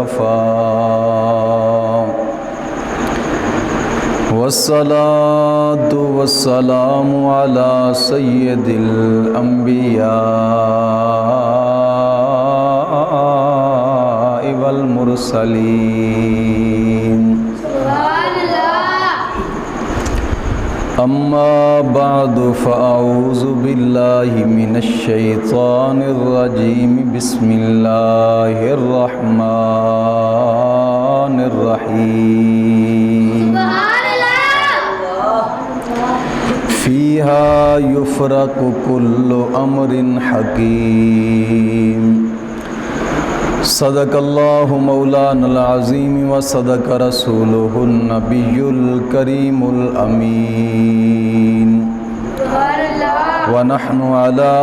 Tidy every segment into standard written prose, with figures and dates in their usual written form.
वफ़ा वस्सलातु वस्सलामु अला सय्यदिल अंबिया वल मुरसलीन। अम्मा बादु फ़अऊज़ु बिल्लाहि मिनश शैतानिर रजीम। बिस्मिल्लाहिर रहमानिर रहीम। फ़ीहा युफ़रक़ु कुल्लु अम्रिन हकीम। सदक़ल्लाहु मौलानल अज़ीम व सदक़ रसूलुहुन नबियुल करीमुल अमीन। व नहनु अला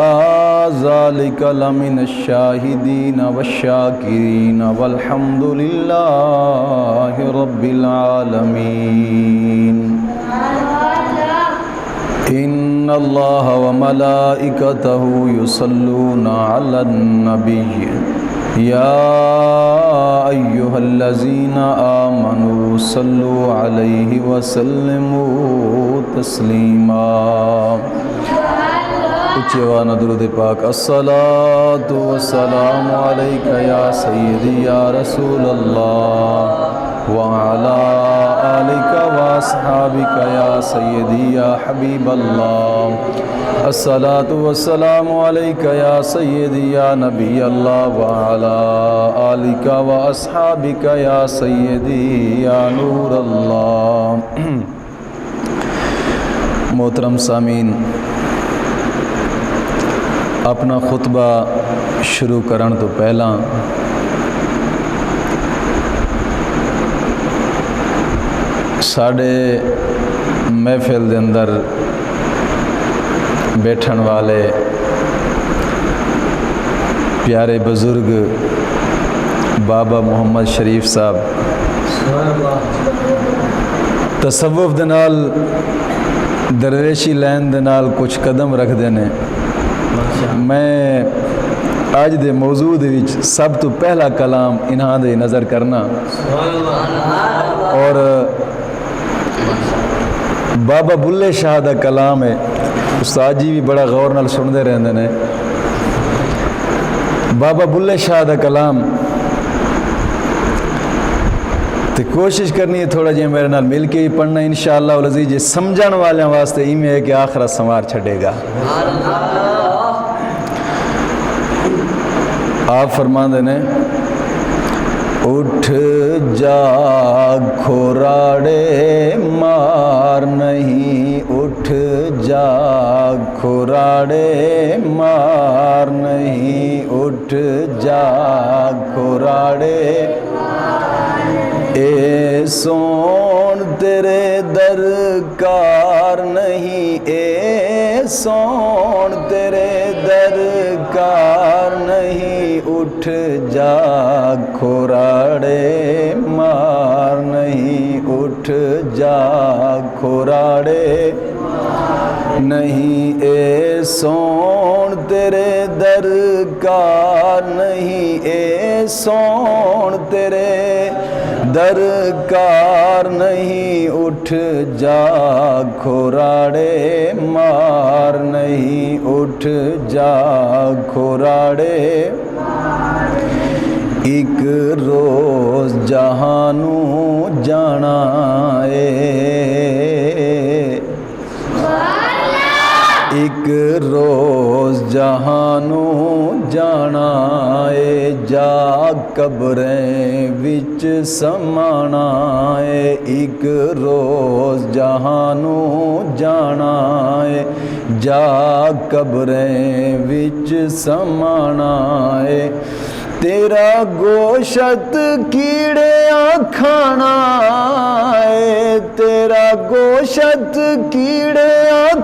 ज़ालिका लमिनश शाहिदीन वश्शाकिरीन वल्हम्दुलिल्लाहि रब्बिल आलमीन। इन्नल्लाह व मलाइकतहु युसल्लूना अलन नबिय्य या अय्युहल्लज़ीना आमनू सल्लु अलैहि वसल्लिमू तस्लीमा। ऊँची आवाज़ में दुरूद पाक। अस्सलातु वस्सलामु अलैका या सय्यदी या रसूलल्लाह व अला आलिका व अस्हाबिका या सय्यदी या हबीबल्लाह। अस्सलातु वस्सलामु अलैका या सय्यदी या नबी अल्लाह व अला आलिका व अस्हाबिका या सय्यदी या नूर अल्लाह। मोहतरम सामीन, अपना खुतबा शुरू करन तो पहला साढ़े महफिल के अंदर बैठन वाले प्यारे बुजुर्ग बाबा मोहम्मद शरीफ साहब तसव्वुफ दे नाल दरवेशी लैन दे नाल कुछ कदम रखते हैं। मैं अज दे मौजू दे विच सब तो पहला कलाम इन्हां दे नज़र करना और बाबा बुल्ले शाह का कलाम है। उस्ताद जी भी बड़ा गौर नाल सुनते रहते हैं। बाबा बुल्ले शाह का कलाम तो कोशिश करनी है थोड़ा जिहा मेरे नाल मिल के ही पढ़ना इंशाअल्लाह अज़ीज़। जे समझण वालों वास्ते इवें है कि आखिरा संवार छड़ेगा। आप फरमाते ने उठ जाग खुराड़े मार नहीं, उठ जाग खुराड़े मार नहीं, उठ जाग खुराड़े ए सोन तेरे दरकार नहीं, ए सोन तेरे दरकार नहीं, उठ जाग खुराड़े मार नहीं, उठ जाग खुराड़े नहीं, ए सोन तेरे दरकार नहीं, ए सोन तेरे दरकार नहीं, उठ जाग खुराड़े मार नहीं, उठ जाग खुराड़े। एक रोज जहानू जाना है, एक रोज जहानू जाना है, जा कब्रें विच समाना है, एक रोज जहानू जाना है, जा कब्रें विच समाना है, तेरा गोशत कीड़े खाना है, तेरा गोशत कीड़े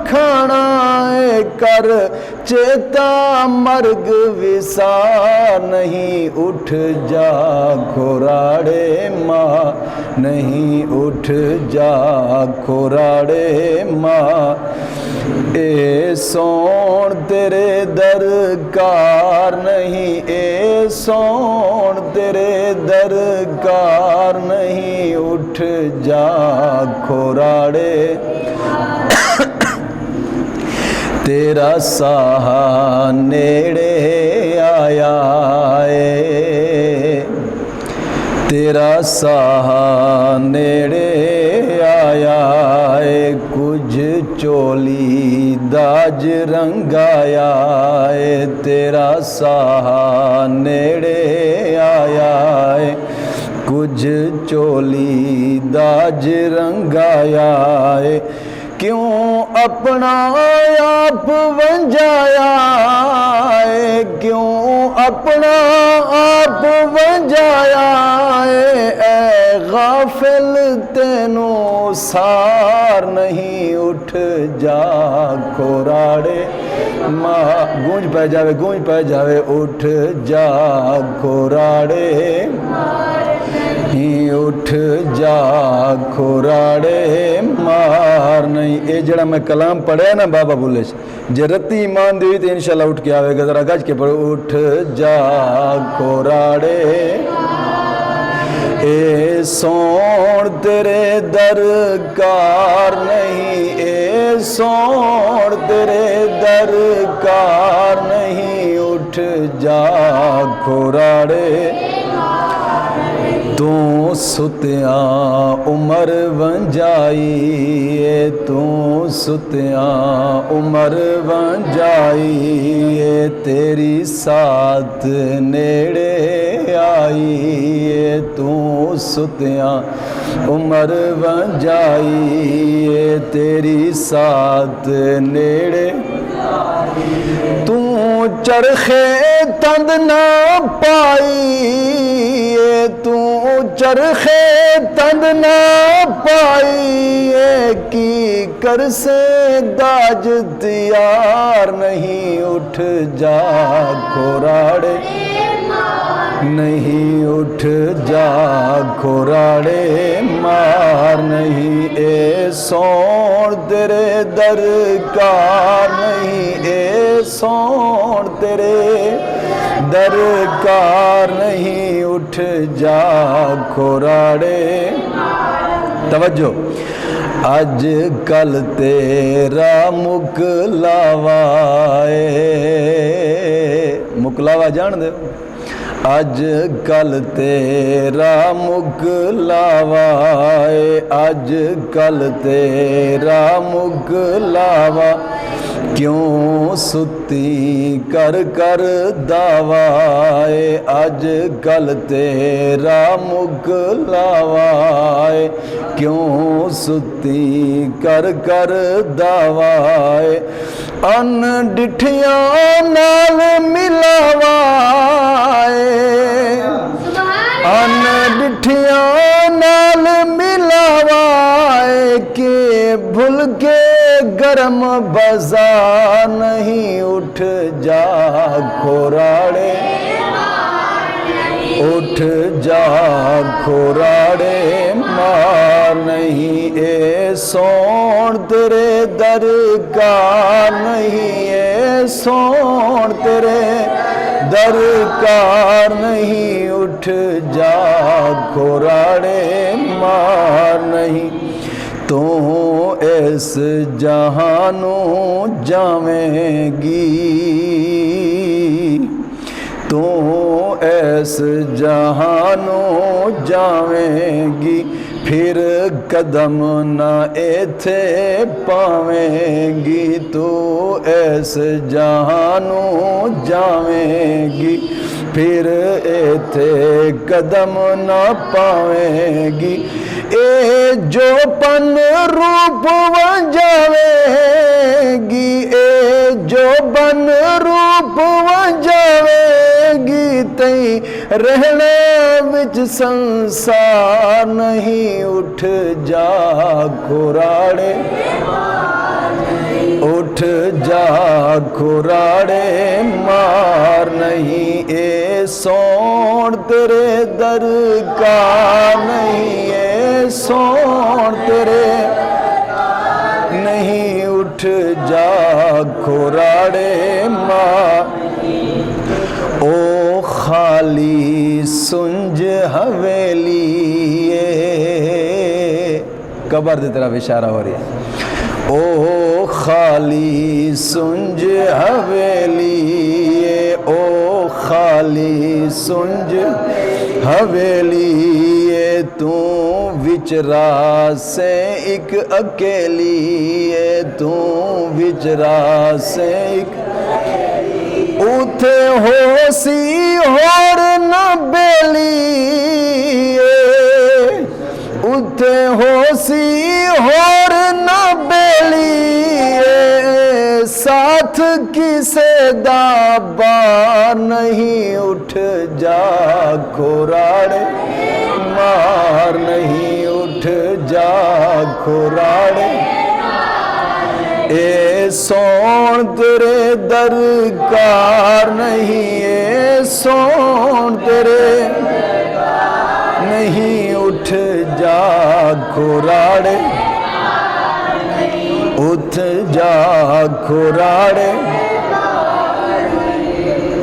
खाना है, कर चेता मर्ग विसार नहीं, उठ जा घोराड़े माँ, नहीं उठ जा घोराड़े माँ। ए सोण तेरे दरकार नहीं, ए सोण तेरे दरकार नहीं, उठ जा घोराड़े। तेरा साहा नेड़े आया है, तेरा साहा नेड़े आया है, कुछ चोली दाज रंगाया है। तेरा साहा नेड़े आया है, कुछ चोली दाज रंगाया है। क्यों अपना आप वंजाया है, क्यों अपना आप वंजाया है। ए गाफिल तेनू सार नहीं, उठ जा घोराड़े माँ। गूंज पै जावे, गूंज पै जावे, उठ जा घोराड़े, उठ जा घोराड़े मार नहीं। ये जड़ा मैं कलाम पढ़े ना बाबा बुल्ले जे रत्ती ईमान दी तो इंशाल्लाह उठ के आवेगा। जरा गज के पढ़ो, उठ जा घोराड़े। ए सोण तेरे दरकार नहीं, ए सोण तेरे दरकार नहीं, उठ जा घोराड़े। तू सुतिया उमर वंजाई, तू सुतिया उमर वंजाई। तेरी साथ नेड़े आई, तू सुतिया उमर वंजाई। तेरी साथ नेड़े तू चरखे तंद ना पाई, तू चरखे तंद ना पाई। की कर से दाज तैयार नहीं, उठ जा घोराड़े नहीं, उठ जा घोराड़े मार नहीं। ए सोण तेरे दरकार नहीं, ए सोण तेरे दरकार नहीं, उठ जा घोराड़े। तवज्जो, अज कल तेरा मुकलावा है, मुकलावा जान दे। अज कल तेरा मुकलावा है, अज कल तेरा मुकलावा। क्यों सुती कर कर दावाए, अज कल तेरा मुकलावाए। क्यों सुती कर कर दावाए, अन डिठिया नाल मिलावाए। अन डिठिया नाल मिलावाए, के भूल के गरम बाजार नहीं, उठ जा घोराड़े। उठ जा घोराड़े मार नहीं, ए सोण तेरे दरकार नहीं, ए सोण तेरे दरकार नहीं। उठ जा घोराड़े मार नहीं, तू इस जहानों जावेगी। तू इस जहानों जावेगी, फिर कदम न एथे पावेंगी। तू इस जहानों जावेगी, फिर एथे कदम न पावेंगी। ए जो पन रूप वंजावेगी, ए जो बन रूप वंजावेगी। तई रहने विच संसार नहीं, उठ जा घोराड़े। उठ जा खुराड़े मार नहीं ए सोण तेरे दर का नहीं ए सोण तेरे नहीं उठ जा खुराड़े मार ओ खाली सुंज हवेली कबर की तरफ इशारा हो रही है। ओ खाली सुंज हवेली ओ खाली सुंज हवेली तू विचरा से एक अकेली तू विचरा से एक उथे होसी होर न बेली उथे होसी होर न बेली साथ किसे दाबा नहीं उठ जा खुराड़े मार नहीं उठ जा खुराड़े ए सोण तेरे दरकार नहीं ए सोण तेरे नहीं उठ जा खुराड़े उठ जा खुराड़े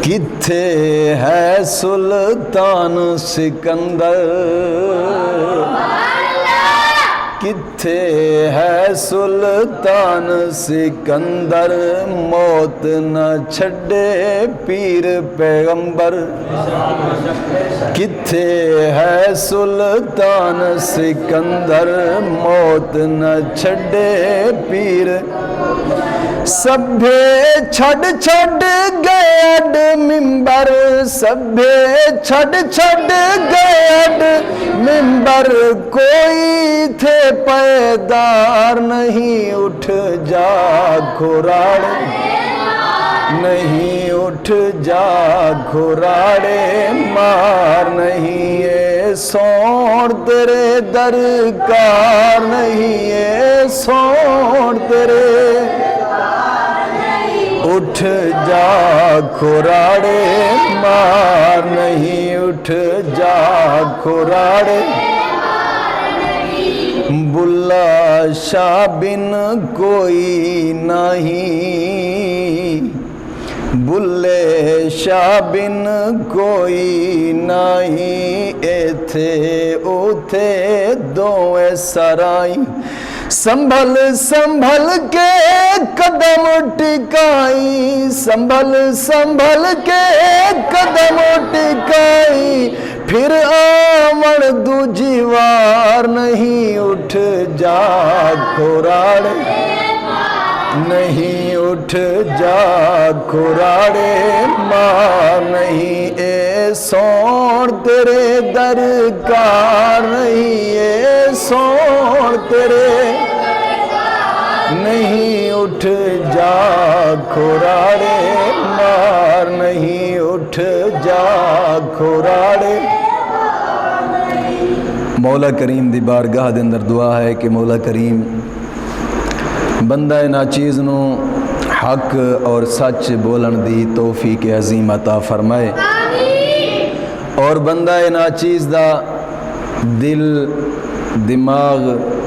किथे है सुल्तान सिकंदर किथे है सुल्तान सिकंदर मौत न छड़े पीर पैगंबर किथे है सुल्तान सिकंदर मौत न छड़े पीर सभे छड़ छड़ गैड मिंबर सभे छड़ छड़ गैड मिंबर कोई थे पैदार नहीं उठ जा खुराड़े नहीं उठ जा खुराड़े मार नहीं ये सोण तेरे दरकार नहीं ये सोण तेरे उठ जा खुराड़े मार नहीं उठ जा खुराड़े बुल्ला शाह बिन कोई नहीं बुल्ले शाह बिन कोई नहीं एथे उथे दोए सराई संभल संभल के कदम टिकाई संभल संभल के कदम टिकाई फिर आवन दूजी वार नहीं उठ जा खुराड़े नहीं उठ जा खुराड़े मार नहीं ए सोण तेरे दरकार नहीं ए सोण तेरे नहीं उठ जा खुराड़े मार नहीं उठ जा खुराड़े। मौला करीम दी बारगाह दे अंदर दुआ है कि मौला करीम बंदा नाचीज़ नू हक और सच बोलन दी तौफीक अजीम अता फरमाए और बंदा नाचीज़ दा दिल दिमाग